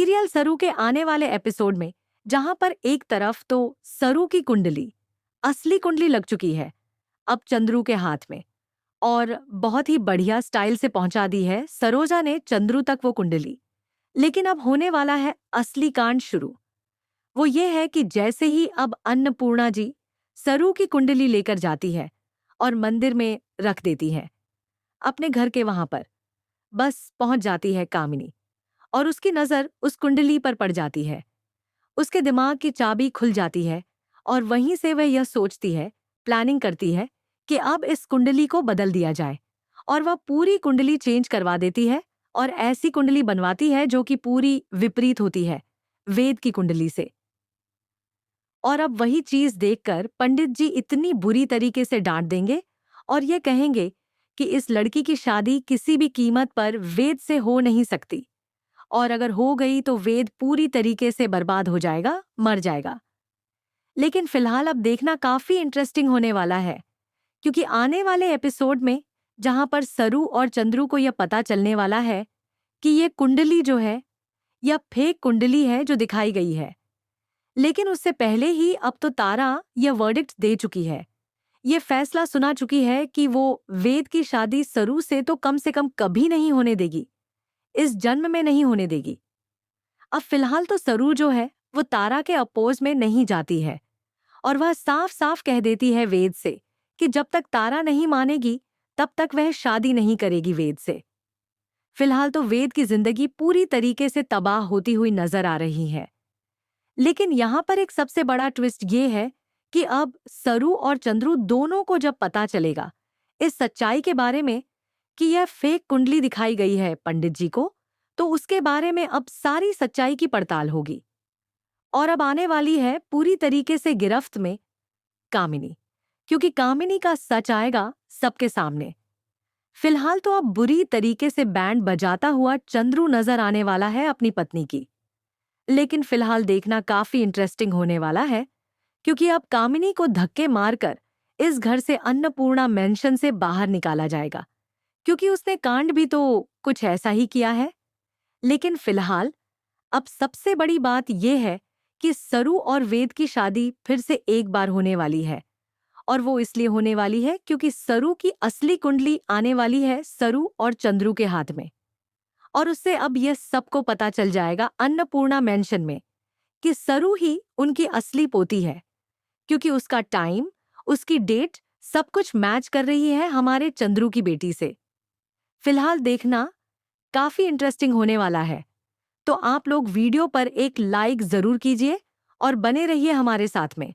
Serial सरू के आने वाले एपिसोड में जहां पर एक तरफ तो सरू की कुंडली, असली कुंडली लग चुकी है अब चंद्रू के हाथ में, और बहुत ही बढ़िया स्टाइल से पहुंचा दी है सरोजा ने चंद्रू तक वो कुंडली। लेकिन अब होने वाला है असली कांड शुरू। वो ये है कि जैसे ही अब अन्नपूर्णा जी सरू की कुंडली लेकर जाती है और मंदिर में रख देती है अपने घर के वहां पर, बस पहुंच जाती है कामिनी और उसकी नजर उस कुंडली पर पड़ जाती है। उसके दिमाग की चाबी खुल जाती है और वहीं से वह यह सोचती है, प्लानिंग करती है कि अब इस कुंडली को बदल दिया जाए, और वह पूरी कुंडली चेंज करवा देती है और ऐसी कुंडली बनवाती है जो कि पूरी विपरीत होती है वेद की कुंडली से। और अब वही चीज देखकर पंडित जी इतनी बुरी तरीके से डांट देंगे और यह कहेंगे कि इस लड़की की शादी किसी भी कीमत पर वेद से हो नहीं सकती, और अगर हो गई तो वेद पूरी तरीके से बर्बाद हो जाएगा, मर जाएगा। लेकिन फिलहाल अब देखना काफी इंटरेस्टिंग होने वाला है, क्योंकि आने वाले एपिसोड में जहां पर सरू और चंद्रू को यह पता चलने वाला है कि ये कुंडली जो है यह फेक कुंडली है जो दिखाई गई है। लेकिन उससे पहले ही अब तो तारा यह वर्डिक्ट दे चुकी है, ये फैसला सुना चुकी है कि वो वेद की शादी सरू से कम कभी नहीं होने देगी, इस जन्म में नहीं होने देगी। अब फिलहाल तो सरू जो है वो तारा के अपोज में नहीं जाती है और वह साफ साफ कह देती है वेद से कि जब तक तारा नहीं मानेगी तब तक वह शादी नहीं करेगी वेद से। फिलहाल तो वेद की जिंदगी पूरी तरीके से तबाह होती हुई नजर आ रही है। लेकिन यहाँ पर एक सबसे बड़ा ट्विस्ट ये है कि अब सरू और चंद्रू दोनों को जब पता चलेगा इस सच्चाई के बारे में कि यह फेक कुंडली दिखाई गई है पंडित जी को, तो उसके बारे में अब सारी सच्चाई की पड़ताल होगी। और अब आने वाली है पूरी तरीके से गिरफ्त में कामिनी, क्योंकि कामिनी का सच आएगा सबके सामने। फिलहाल तो अब बुरी तरीके से बैंड बजाता हुआ चंद्रू नजर आने वाला है अपनी पत्नी की। लेकिन फिलहाल देखना काफी इंटरेस्टिंग होने वाला है, क्योंकि अब कामिनी को धक्के मारकर इस घर से अन्नपूर्णा मेंशन से बाहर निकाला जाएगा, क्योंकि उसने कांड भी तो कुछ ऐसा ही किया है। लेकिन फिलहाल अब सबसे बड़ी बात यह है कि सरू और वेद की शादी फिर से एक बार होने वाली है, और वो इसलिए होने वाली है क्योंकि सरू की असली कुंडली आने वाली है सरू और चंद्रू के हाथ में। और उससे अब यह सबको पता चल जाएगा अन्नपूर्णा मेंशन में कि सरू ही उनकी असली पोती है, क्योंकि उसका टाइम, उसकी डेट सब कुछ मैच कर रही है हमारे चंद्रू की बेटी से। फिलहाल देखना काफी इंटरेस्टिंग होने वाला है, तो आप लोग वीडियो पर एक लाइक जरूर कीजिए और बने रहिए हमारे साथ में।